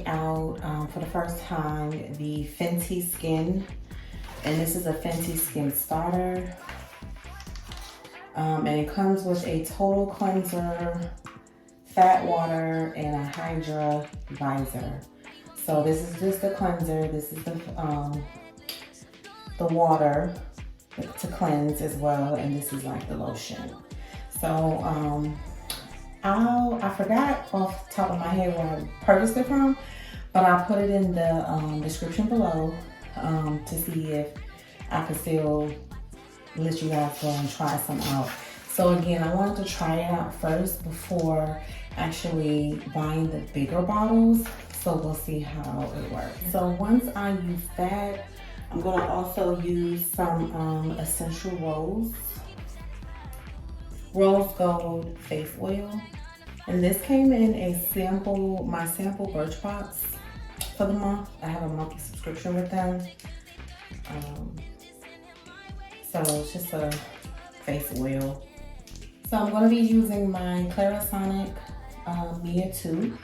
trying out for the first time the Fenty Skin, and this is a Fenty Skin Starter. And it comes with a total cleanser, fat water, and a Hydra visor. So this is just the cleanser. This is the water to cleanse as well, and this is like the lotion. So I forgot off the top of my head where I purchased it from, but I'll put it in the description below to see if I can still let you guys go and try some out. So again, I wanted to try it out first before actually buying the bigger bottles. So we'll see how it works. So once I use that, I'm gonna also use some essential rose gold face oil. And this came in my sample Birchbox for the month. I have a monthly subscription with them. So it's just a face oil. So I'm gonna be using my Clarisonic Mia 2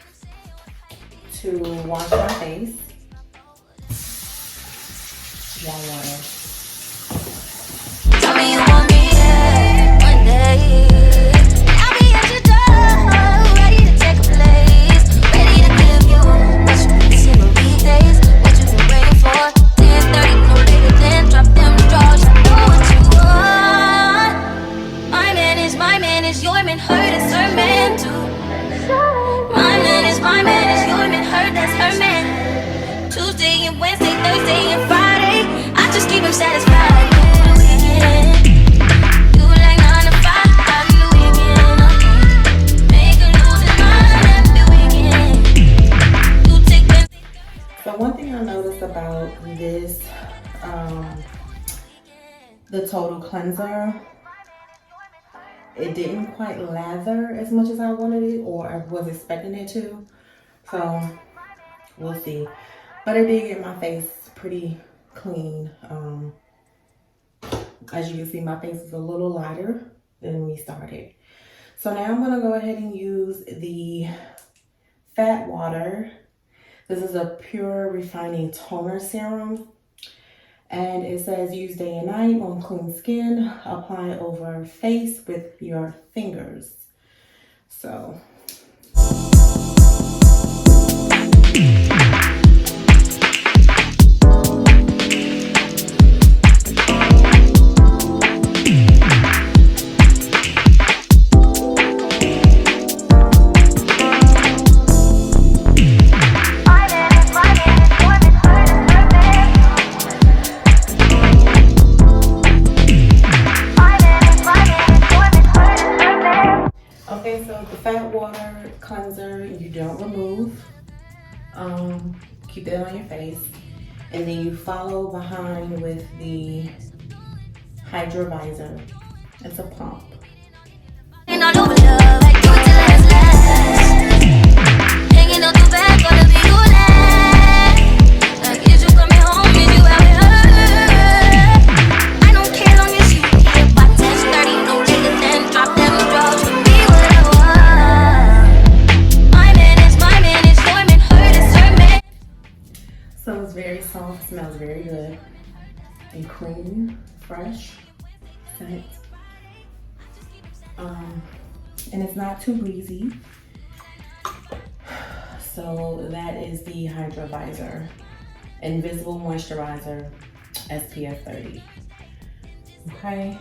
to wash my face. Water. Tell me you want me one day. I'll be at your door, ready to take a place, ready to give you what you been missing on weekdays, what you been waiting for. 10:30, no later than drop them drawers. I know what you want. My man is your man, her is her man too. My man is your man, her that's her man. Tuesday and Wednesday, Thursday and Friday, I just keep him satisfied. You like 9 to 5, I do weekend. Make her lose his mind every weekend. You take Wednesday. So one thing I noticed about this, the Total Cleanser, it didn't quite lather as much as I wanted it or I was expecting it to. So we'll see. But it did get my face pretty clean. As you can see, my face is a little lighter than we started. So now I'm gonna go ahead and use the fat water. This is a pure refining toner serum. And it says use day and night on clean skin, apply over face with your fingers. So. Okay, so the fat water cleanser, you don't remove. Keep that on your face. And then you follow behind with the Hydra visor. It's a pump. Hanging all over love, like do it till it's last. Hanging on the back, gonna be your last. Like is you coming home, is you out with her? I don't care long as you here by 10:30, no later than drop them drawers. Be what I want. My man is your man, her is her man. So it's very soft, smells very good. And clean, fresh scent. And it's not too greasy. So that is the Hydra Visor. Invisible Moisturizer, SPF 30. Okay.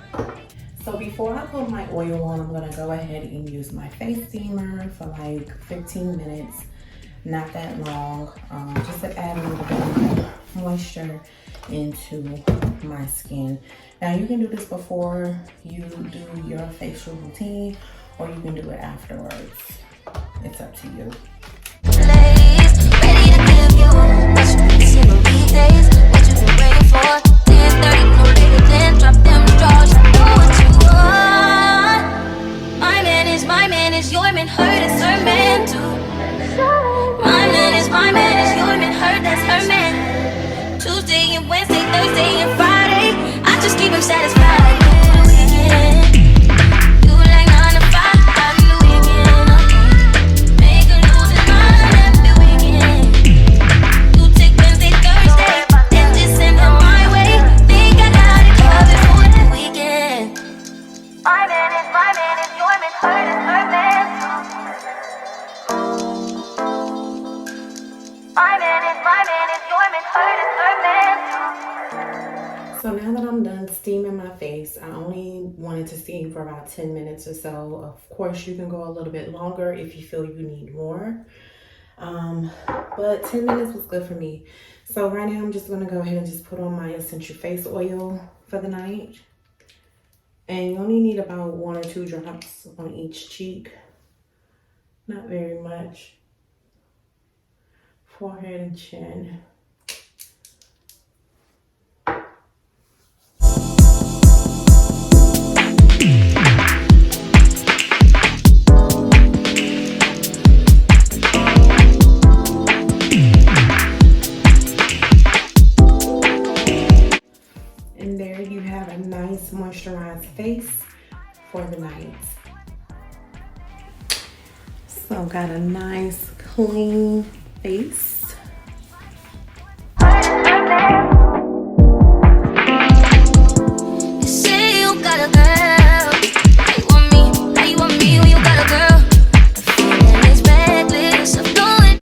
So before I put my oil on, I'm gonna go ahead and use my face steamer for like 15 minutes. Not that long, just to add a little bit of moisture into my skin. Now you can do this before you do your facial routine, or you can do it afterwards. It's up to you. Ready to give you what you been missing on weekdays, what you been waiting for. 10:30, no later than drop them drawers. I know what you want. My man is your man, her is her man too. My man is your man, her that's her man. Tuesday and Wednesday, Thursday and Friday, I just keep him satisfied. You like 9 to 5, I do weekend. Make her lose his mind every weekend. it to steam for about 10 minutes or so. Of course, you can go a little bit longer if you feel you need more. But 10 minutes was good for me. So right now I'm just gonna go ahead and just put on my essential face oil for the night. And you only need about 1 or 2 drops on each cheek. Not very much. Forehead and chin. And there you have a nice moisturized face for the night. So got a nice clean face.